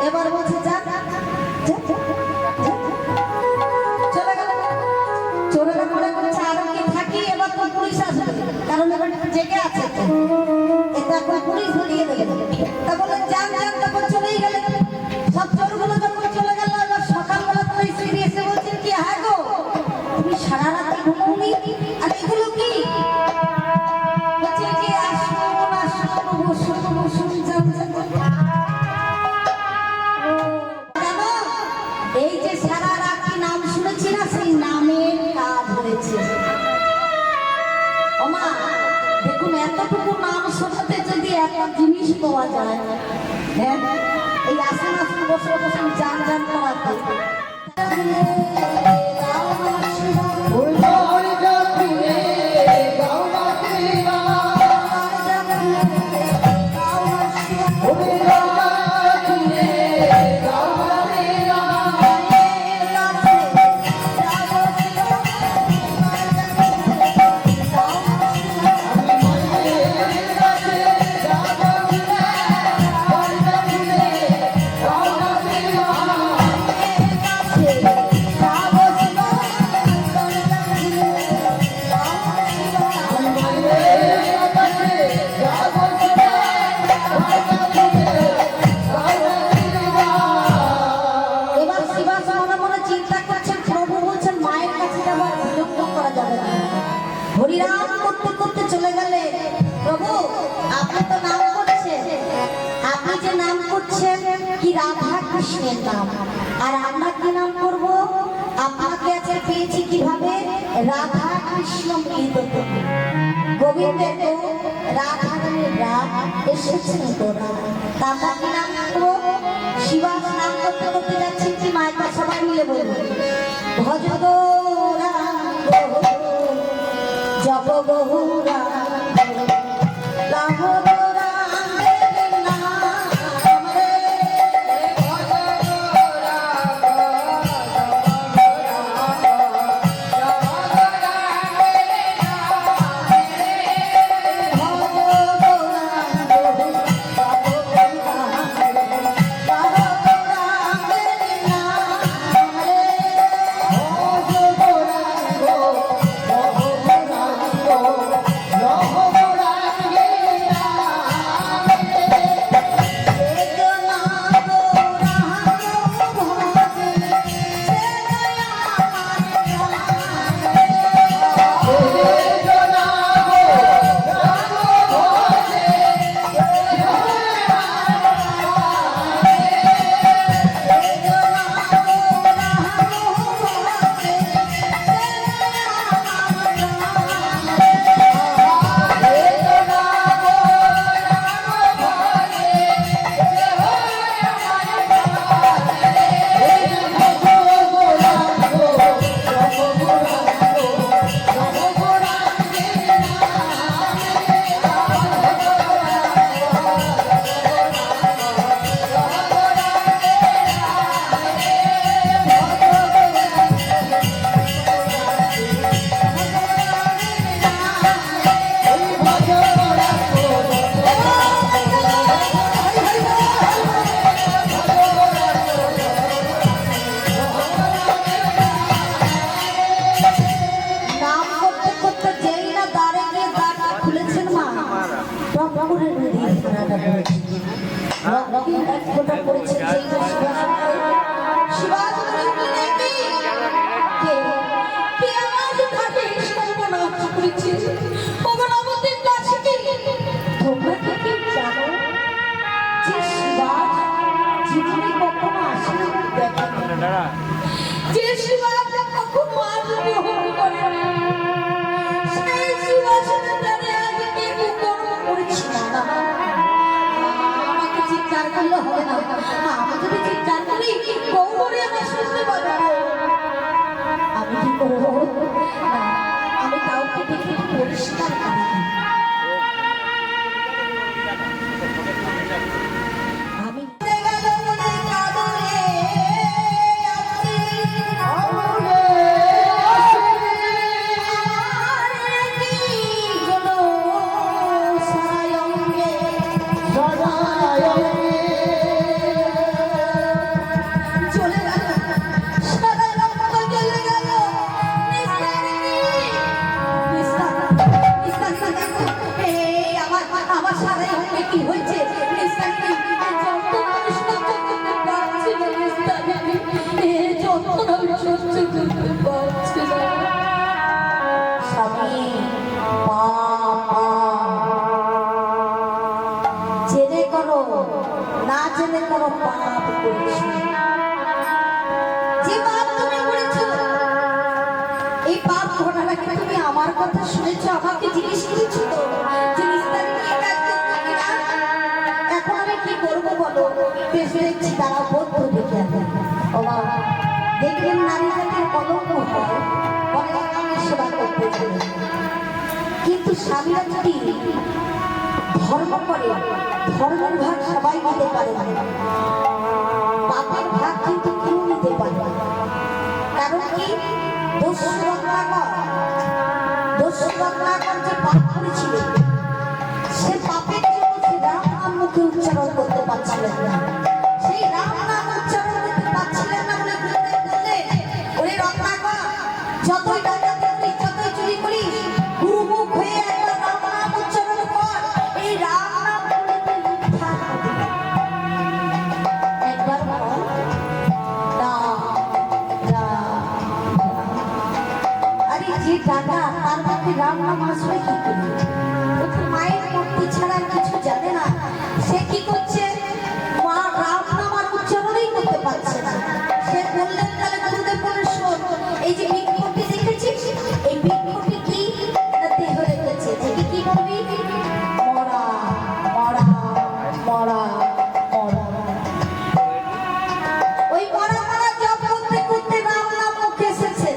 এবার বলছে যা চলে গেল। চোরেরা মনে করছে আর কি থাকি, এবার তো পুলিশ আসবে, কারণ এবার জেগে আছে, এটা এখন পুলিশ ধরিয়ে দেবে। তা বলে যান যান, তখন চলেই গেলেন। সব চোরগুলো যখন চলে গেল, এবার সকালবেলা তো স্ত্রী এসে বলছেন কি, হ্যাঁ গো তুমি সারা রাত ঘুমোনি, আর এগুলো কি? বলছে যে আসুন আসুন বসুন বসুন যান যান। এই যে সারা রাত নাম শুনেছি না, সেই নামের কাজ হয়েছে। ওমা দেখুন, এতটুকু নাম শোনাতে যদি এত জিনিস পাওয়া যায়, হ্যাঁ এই আসুন আসুন বসে বসে যান যান করাতে। হরিরাম করতে করতে চলে গেলে, প্রভু আপনি তো নাম করছেন, আপনি যে নাম করছেন কি রাধা কৃষ্ণের নাম, আর আমরা কি নাম করব? আপনাকে আজকে পেয়েছি কিভাবে? রাধা কৃষ্ণ মিলিত থেকে গোবিন্দের তো রাধা নামের রাধ এসেছেন তোরা, তা আমরা কি নাম করবো? শিবাস নাম করতে করতে যাচ্ছি কি মায়ের সবাই মিলে বলবো, ভজ গৌরাঙ্গ জপ গৌরাঙ্গ রাম গৌরাঙ্গের নাম রে, ভজ গৌরাঙ্গ জপ গৌরাঙ্গের নাম রে, ভজ গৌরাঙ্গ জপ গৌরাঙ্গ রাম গৌরাঙ্গের নাম রে, ভজ যে শিবাটা কখন মার গ্রহণ করে সেই শিবাসনে জানে আগে কে কর্ম করেছি না, আমাকে চিৎকার করলে হবে না, আমি যদি চিৎকার করি গৌরী আমার শুনতে পাবে, আমি কি করবো? আমি কাউকে দেখে পরিষ্কার করি, আমি সহ্য করতে পারছি না। স্বামী, জেনে করো না জেনে করো পাপ করেছি। যে পাপ তুমি করেছো, এই পাপ ঘটনা কি তুমি আমার কথা শুনেছো? আমাকে জিজ্ঞেস করেছো তো যে নিস্তারিণী এই কাজ করবে কিনা? এখন আমি কি করবো বলো? বেশ দেখছি তারা বদ্ধ দেখে আছেন। ওমা, দেখবেন নারী জাতির কলঙ্ক হয় অনেক আমি সেবা করতে চাই, কিন্তু স্বামীরা যদি ধর্ম করে ধর্মের ভাগ সবাই নিতে পারে না, পাপের ভাগ কিন্তু কেউ নিতে পারে না। কারণ কি? দোষ রত্নাকর যে পাপ করেছিল, সে পাপের জন্য সে রাম নাম মুখে উচ্চারণ করতে পারছিলেন না। সেই রাম নাম উচ্চারণ করতে পারছিলেন না বলে বললেন, ওরে রত্নাকর, যতই ডাকাতি করিস, যতই চুরি করিস, গুরুমুখ হয়ে একবার রাম নাম উচ্চারণ কর। এই রাম নাম বলে তুই উদ্ধার হবি। একবার বল, রাম রাম। আরে যে ডাকা, তার মধ্যে রাম নাম আসবে কি করে? ও তো মায়ের মূর্তি ছাড়া কিছু জানে না। সে কি করছে? মা রাম নাম আর উচ্চারণই করতে পারছে না। সে বললেন, তাহলে গুরুদেব বলে শোন, এই যে বৃক্ষটি দেখেছিস, এই বৃক্ষটি কি? এটা দেহ রেখেছে। একে কি করবি? মরা মরা মরা মরা। ওই মরা মরা জপ করতে করতে রাম নাম মুখে এসেছে।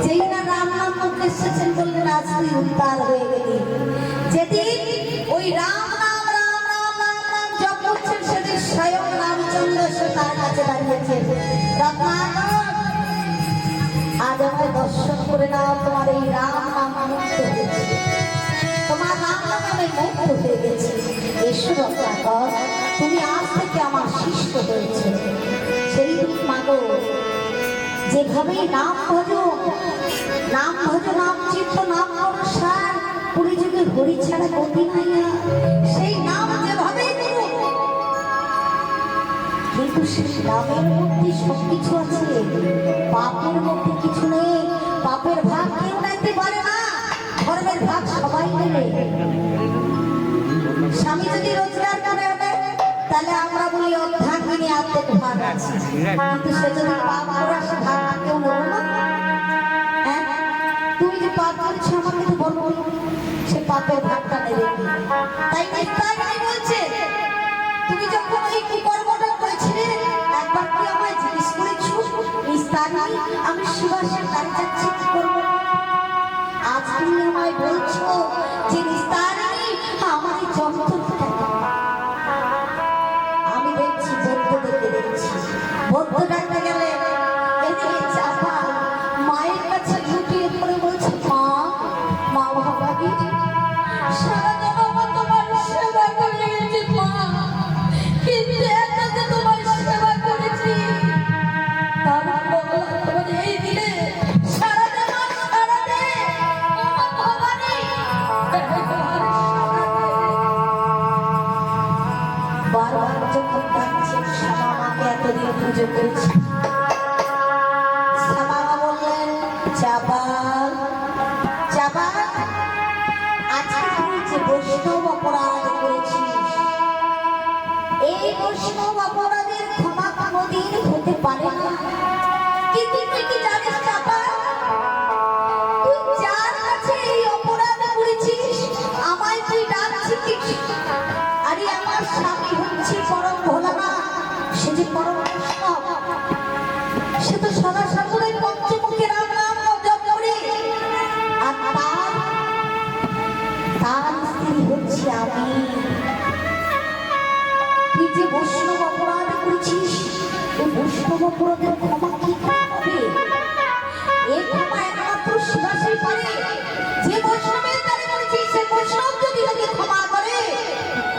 যেই না রাম নাম মুখে এসেছেন, বললেন আজ তুই উদ্ধার হয়ে গেলি। যেদিন ওই রাম নাম রাম নাম রাম নাম জপ করছেন, সেদিন স্বয়ং রামচন্দ্র সে তার কাছে দাঁড়িয়েছে। রত্নাকর, আজ আমায় দর্শন করে নাও, তোমার এই রাম নাম মুক্ত হয়েছে, তোমার রাম নামে মুক্ত হয়ে গেছে। এসো রত্নাকর, তুমি আজ থেকে আমার শিষ্য হয়েছে। সেই দিন মাগো, যেভাবেই নাম ভজো নাম ভজো, নাম চিত্ত, নাম অনুসার, পুরী যুগে হরি ছাড়া গতি নাই। সেই নাম যেভাবেই করো, কিন্তু সেই নামের মধ্যে সবকিছু আছে, পাপের মধ্যে কিছু নেই। পাপের ভাগ কেউ নিতে পারে না, ধর্মের ভাগ সবাই নেবে। স্বামী যদি রোজগার করে আনে, তাহলে আমরা বলি অর্ধাঙ্গিনী আত্মের ভাগ আছে, কিন্তু সে যদি পাপ করে সে ভাগ কেউ নেব না। হ্যাঁ, তুমি যে পাপ করছো আমাকে তো বলো, সে পাপের ভাগটা নেবে। তাই নিস্তারিণী বলছে, তুমি যখন এই কুকর্মটা করেছিলে, একবার কি আমায় জিজ্ঞেস করেছো? নিস্তারিণী, আমি সুভাষের কাছে যাচ্ছি, কি করবো? আজ তুমি আমায় বলছো যে নিস্তারিণী, আমার এই যন্ত্রটা। আমি দেখছি বৌদ্ধদেরকে দেখছি, বৌদ্ধ ডাকতে গেলে এদিকে চাপা মায়ের কাছে লুটিয়ে পড়ে বলছে, মা মা ভবানী, সারা জন্ম তোমার সেবা করে গেছি মা, কিন্তু একটা যে তোমার সেবা করেছি, তার বদলা তোমার এই দিলে সারা জন্ম সারা দে মা ভবানী। বারবার যখন ডাকছেন, শ্যামা মাকে এতদিন পুজো করেছি, শ্যামা মা বললেন, চাপা চাপা, আজকে তুই যে বৈষ্ণব অপরাধ করেছিস, এই বৈষ্ণব অপরাধের ক্ষমা কোনোদিন হতে পারে না। কিন্তু তুই কি জানিস চাপা, তুই যার কাছে এই অপরাধ করেছিস, আমায় তুই ডাকছিস। আরে আমার স্বামী হচ্ছে পরম ভোলানাথ, সে যে পরম বৈষ্ণব, সে তো সদা সর্বদাই পঞ্চমুখী রাম নাম জপ করে, আর তার স্ত্রী হচ্ছে আমি। তুই যে বৈষ্ণব অপরাধ করেছিস, এই বৈষ্ণব অপরাধের ক্ষমা কি হবে? এই ক্ষমা একমাত্র শিবাশাই পারে। যে বৈষ্ণবের দ্বারা করেছিস, সে বৈষ্ণব যদি তোকে ক্ষমা করে,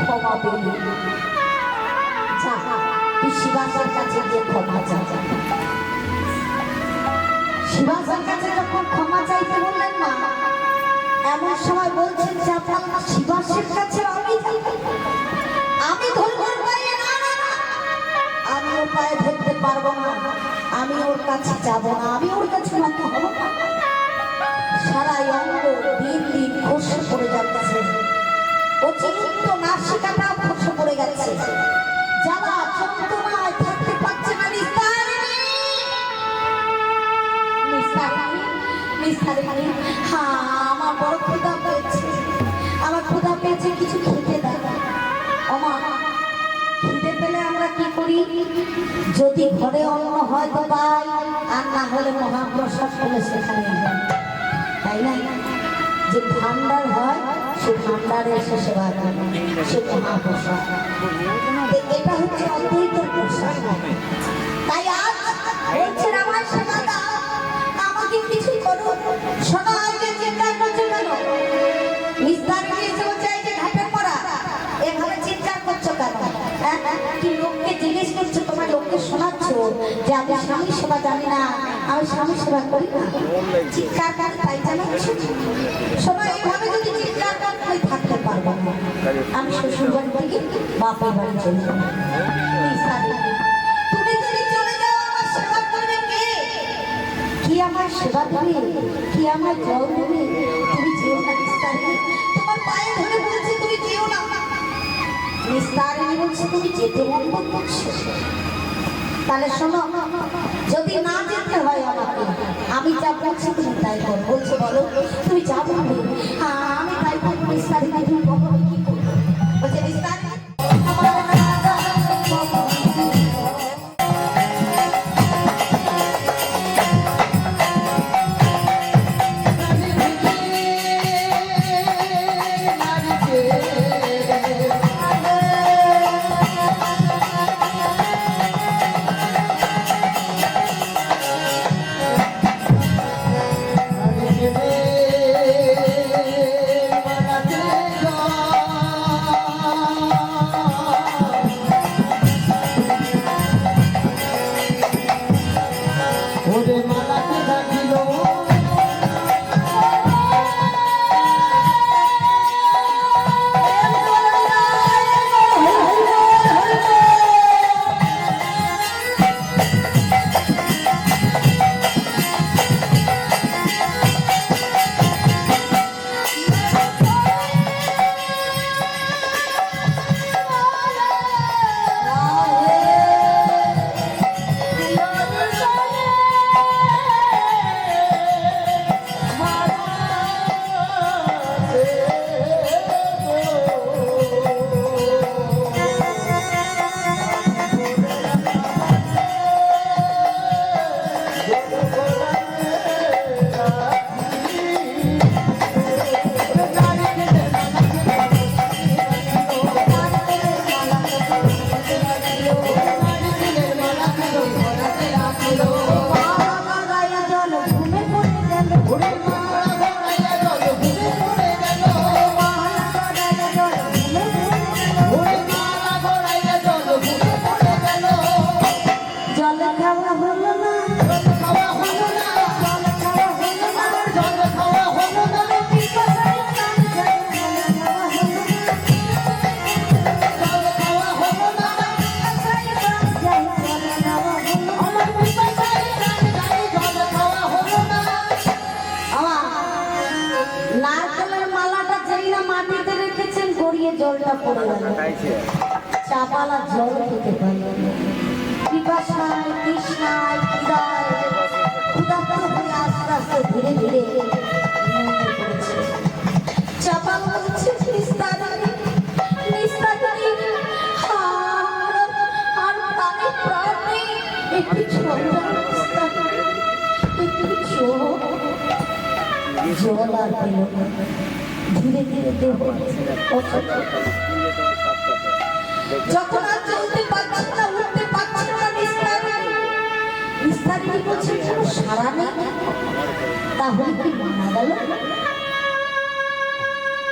ক্ষমা পেলি। যা, তুই শিবাশার কাছে গিয়ে ক্ষমা চা। শিবাশার কাছে যখন ক্ষমা চাইতে বললেন না, এমন সময় বলছেন যে আপনার শিবাশের কাছে আমি ধরবো পায়ে, না না না, আমি ও পায়ে ধরতে পারবো না। আমি ওর কাছে যাব না, আমি ওর কাছে নত হব না। সারা অঙ্গ দিন দিন খসে পড়ে যাচ্ছে, অতিরিক্ত নাসিকাটা খসে পড়ে গেছে, জ্বালা যন্ত্রণায় থাকতে পারছে না। নিস্তারিণী, হ্যাঁ আমার বড় ক্ষুধা পেয়েছে, আমার ক্ষুধা পেয়েছে, কিছু খেতে দাও। আমার খিদে পেলে আমরা কি করি, যদি ঘরে অন্ন হয় তো পাই, আর না হলে মহাপ্রসাদ হলে সেখানে যাই, তাই না? যে ভান্ডার হয় সে ভান্ডারে এসে সেবা করে, সে মহাপ্রসাদ। এটা হচ্ছে অদ্বৈতের প্রসাদ। তাই আজ বলছেন আমার সেবা দাও, আমাকে কিছু করো। শোনো, আজকে চিন্তা করছো কেন? নিস্তারিণী এসে বলছে এই যে ঘাটের পড়া, এভাবে চিৎকার করছো কেন? কি লোককে জিজ্ঞেস করছো, তোমার লোককে শোনাচ্ছ যে আমি স্বামী সেবা জানি না, আমি স্বামী সেবা করি না, চিৎকার করে তাই জানাচ্ছ? শোনো, এইভাবে যদি চিৎকার করতে থাকতে পারবো না, আমি শ্বশুর বাড়ি থেকে বাপের বাড়ি চলে যাবো। তুমি যদি চলে যাও আমার সেবা করবে কে? কি আমার সেবা দেবে, কি আমার জল দেবে? তুমি যেও না নিস্তারিণী, তোমার পায়ে ধরে বলছে তুমি যেও না। নিস্তারিণী বলছে তুমি যেতে বন্ধ করছো। তাহলে শোনো, যদি না যেতে হয় আমাকে, আমি যা বলছি তুমি তাই করো। বলছে বলো, তুমি যা বলবে আমি তাই করবো। নিস্তারিণী তুমি বলো কি করবো? বলছে নিস্তারিণী জলটা পড়ে গেল, চাপালা জল খেতে পারল না। পিপাসায় তৃষ্ণায় ক্ষুধার্ত হয়ে আস্তে আস্তে ধীরে ধীরে চাপালা বলছে নিস্তারিণী, নিস্তারিণী, আর প্রাণে প্রাণে একটু জল জল আর পেল না। ধীরে ধীরে দেহ যখন আর চলতে পারছি না, উঠতে পারছি না, নিস্তারিণী বলছে কোনো সারা নেই, তাহলে কি মারা গেল?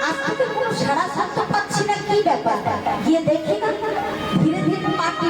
আজ থেকে কোনো সারা ছাড়তে পারছি না, কি ব্যাপার? গিয়ে দেখি না। ধীরে ধীরে